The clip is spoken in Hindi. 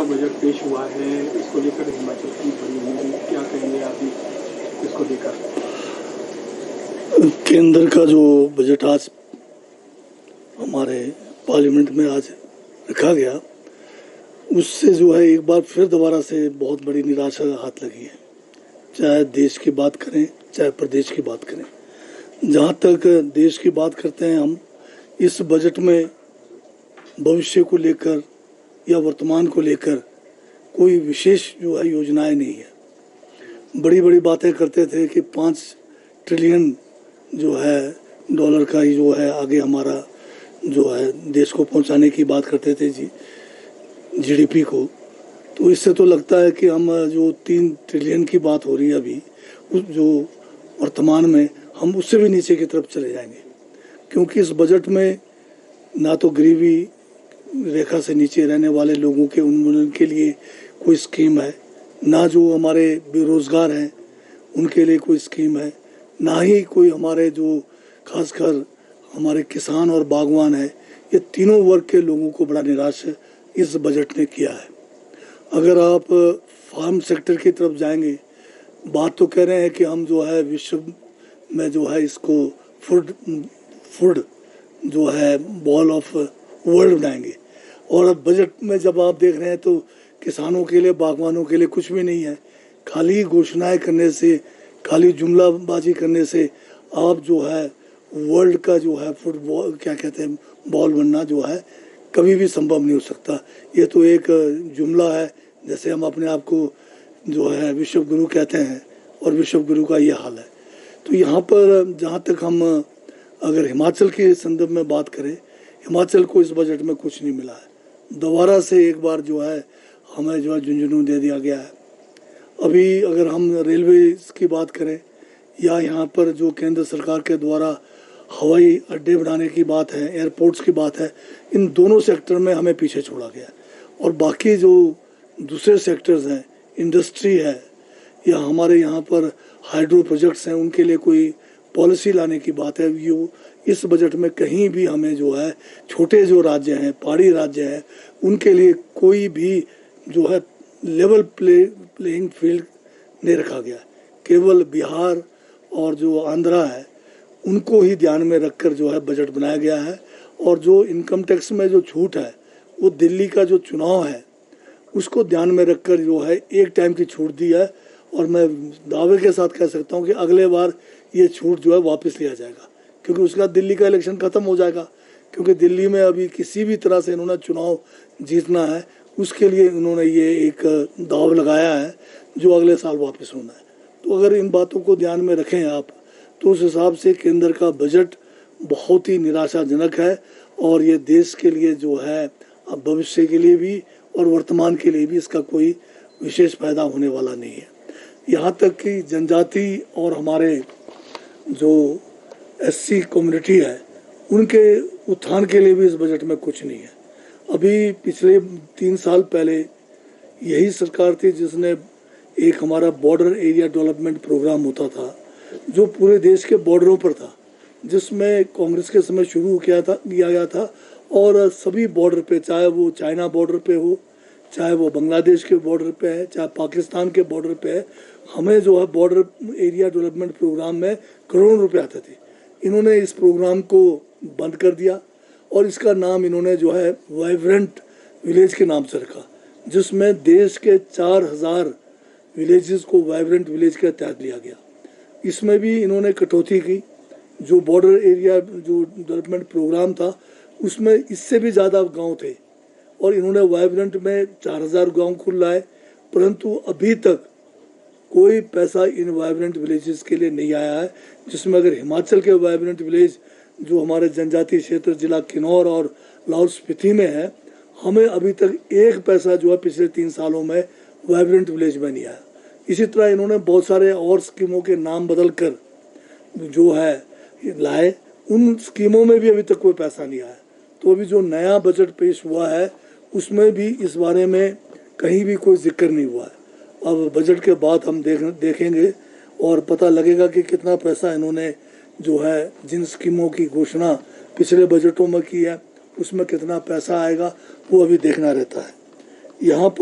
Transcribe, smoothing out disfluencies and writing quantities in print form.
नया बजट पेश हुआ है, इसको लेकर हिमाचल की बड़ी उम्मीद, क्या कहेंगे आप इसको लेकर? केंद्र का जो बजट आज हमारे पार्लियामेंट में आज रखा गया, उससे जो है एक बार फिर दोबारा से बहुत बड़ी निराशा हाथ लगी है। चाहे देश की बात करें, चाहे प्रदेश की बात करें। जहाँ तक देश की बात करते हैं हम, इस बजट में भविष्य को लेकर या वर्तमान को लेकर कोई विशेष जो है योजनाएं नहीं है। बड़ी बड़ी बातें करते थे कि 5 ट्रिलियन जो है डॉलर का ही जो है आगे हमारा जो है देश को पहुंचाने की बात करते थे जीडीपी को। तो इससे तो लगता है कि हम जो 3 ट्रिलियन की बात हो रही है अभी, उस जो वर्तमान में हम उससे भी नीचे की तरफ चले जाएंगे, क्योंकि इस बजट में ना तो गरीबी रेखा से नीचे रहने वाले लोगों के उन्मूलन के लिए कोई स्कीम है, ना जो हमारे बेरोजगार हैं उनके लिए कोई स्कीम है, ना ही कोई हमारे जो खासकर हमारे किसान और बागवान हैं, ये तीनों वर्ग के लोगों को बड़ा निराश इस बजट ने किया है। अगर आप फार्म सेक्टर की तरफ जाएंगे, बात तो कह रहे हैं कि हम जो है विश्व में जो है इसको फूड जो है बॉल ऑफ वर्ल्ड बनाएंगे, और अब बजट में जब आप देख रहे हैं तो किसानों के लिए, बागवानों के लिए कुछ भी नहीं है। खाली घोषणाएं करने से, खाली जुमलाबाजी करने से आप जो है वर्ल्ड का जो है फुटबॉल क्या कहते हैं बॉल बनना जो है कभी भी संभव नहीं हो सकता। ये तो एक जुमला है, जैसे हम अपने आप को जो है विश्व गुरु कहते हैं, और विश्व गुरु का ये हाल है। तो यहाँ पर जहाँ तक हम अगर हिमाचल के संदर्भ में बात करें, हिमाचल को इस बजट में कुछ नहीं मिला है। दोबारा से एक बार जो है हमें जो है झुंझुनू दे दिया गया है। अभी अगर हम रेलवे की बात करें या यहाँ पर जो केंद्र सरकार के द्वारा हवाई अड्डे बनाने की बात है, एयरपोर्ट्स की बात है, इन दोनों सेक्टर में हमें पीछे छोड़ा गया। और बाकी जो दूसरे सेक्टर्स हैं, इंडस्ट्री है या हमारे यहाँ पर हाइड्रो प्रोजेक्ट्स हैं, उनके लिए कोई पॉलिसी लाने की बात है, ये इस बजट में कहीं भी हमें जो है छोटे जो राज्य हैं, पहाड़ी राज्य हैं, उनके लिए कोई भी जो है लेवल प्लेइंग फील्ड नहीं रखा गया। केवल बिहार और जो आंध्रा है उनको ही ध्यान में रखकर जो है बजट बनाया गया है। और जो इनकम टैक्स में जो छूट है, वो दिल्ली का जो चुनाव है उसको ध्यान में रखकर जो है एक टाइम की छूट दी है। और मैं दावे के साथ कह सकता हूँ कि अगले बार ये छूट जो है वापस लिया जाएगा, क्योंकि उसका दिल्ली का इलेक्शन खत्म हो जाएगा। क्योंकि दिल्ली में अभी किसी भी तरह से इन्होंने चुनाव जीतना है, उसके लिए इन्होंने ये एक दाव लगाया है जो अगले साल वापस होना है। तो अगर इन बातों को ध्यान में रखें आप, तो उस हिसाब से केंद्र का बजट बहुत ही निराशाजनक है। और ये देश के लिए जो है अब भविष्य के लिए भी और वर्तमान के लिए भी इसका कोई विशेष फायदा होने वाला नहीं है। यहाँ तक कि जनजाति और हमारे जो एससी कम्युनिटी है, उनके उत्थान के लिए भी इस बजट में कुछ नहीं है। अभी पिछले 3 साल पहले यही सरकार थी जिसने एक हमारा बॉर्डर एरिया डेवलपमेंट प्रोग्राम होता था, जो पूरे देश के बॉर्डरों पर था, जिसमें कांग्रेस के समय शुरू किया गया था। और सभी बॉर्डर पे, चाहे वो चाइना बॉर्डर पे हो, चाहे वो बांग्लादेश के बॉर्डर पे है, चाहे पाकिस्तान के बॉर्डर पे है, हमें जो है बॉर्डर एरिया डेवलपमेंट प्रोग्राम में करोड़ों रुपए आते थे। इन्होंने इस प्रोग्राम को बंद कर दिया और इसका नाम इन्होंने जो है वाइब्रेंट विलेज के नाम से रखा, जिसमें देश के 4000 विलेजेस को वाइब्रेंट विलेज के तहत लिया गया। इसमें भी इन्होंने कटौती की। जो बॉर्डर एरिया जो डेवलपमेंट प्रोग्राम था, उसमें इससे भी ज़्यादा गांव थे, और इन्होंने वाइब्रेंट में 4000 गांव को लाए, परंतु अभी तक कोई पैसा इन वाइब्रेंट विलेजेस के लिए नहीं आया है। जिसमें अगर हिमाचल के वाइब्रेंट विलेज जो हमारे जनजातीय क्षेत्र जिला किन्नौर और लाहौल स्पीति में है, हमें अभी तक एक पैसा जो है पिछले 3 सालों में वाइब्रेंट विलेज में नहीं आया। इसी तरह इन्होंने बहुत सारे और स्कीमों के नाम बदल कर जो है लाए, उन स्कीमों में भी अभी तक कोई पैसा नहीं आया। तो अभी जो नया बजट पेश हुआ है उसमें भी इस बारे में कहीं भी कोई जिक्र नहीं हुआ है। अब बजट के बाद हम देखेंगे और पता लगेगा कि कितना पैसा इन्होंने जो है जिन स्कीमों की घोषणा पिछले बजटों में की है उसमें कितना पैसा आएगा, वो अभी देखना रहता है। यहाँ पर